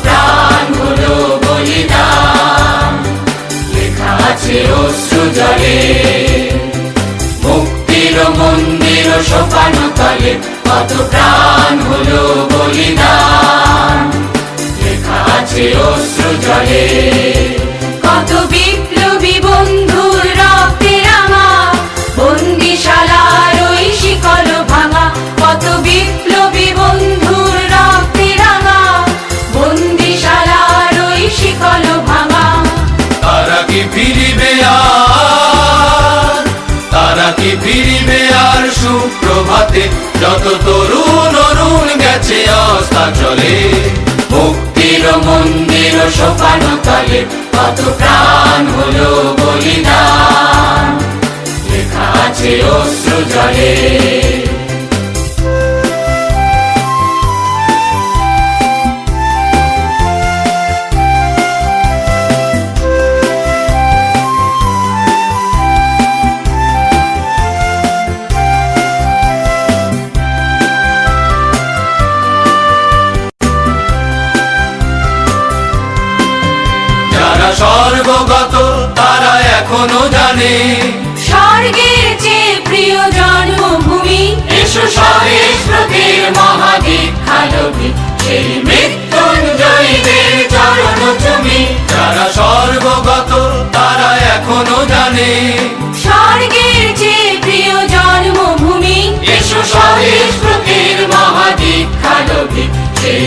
প্রাণ হলো বলিদান, লেখা আছে অশ্রু জলে। মুক্তির মন্দির সোপানো তলে কত প্রাণ হলো বলিদান, লেখা আছে অশ্রু জলে। কত বিপ্লবী বন্ধুর রক্তে রাঙা, বন্দিশালার ওই শিকল ভাঙা। কত বিপ্লবী বন্ধুর রক্তে রাঙা, বন্দিশালার ওই শিকল ভাঙা। তারা কি ফিরিবে আর, তারা কি ফিরিবে আর সুপ্রভাতে, যত তরুণ অরুণ গেছে আস্থা চলে। মুক্তির মন্দির সোপানো তলে কত প্রাণ হলো বলিদান, লেখা আছে অশ্রু জলে। স্বর্গগত তারা এখনো জানে, স্বর্গের চেয়ে প্রিয় জন্মভূমি। এসো স্বদেশ ব্রতের মহাদীক্ষালোভী, সেই মৃত্যুঞ্জয়ীদের চরণ চুমি। যারা স্বর্গগত তারা এখনো জানে, স্বর্গের চেয়ে প্রিয় জন্মভূমি। এসো স্বদেশ ব্রতের মহাদীক্ষালোভী, সেই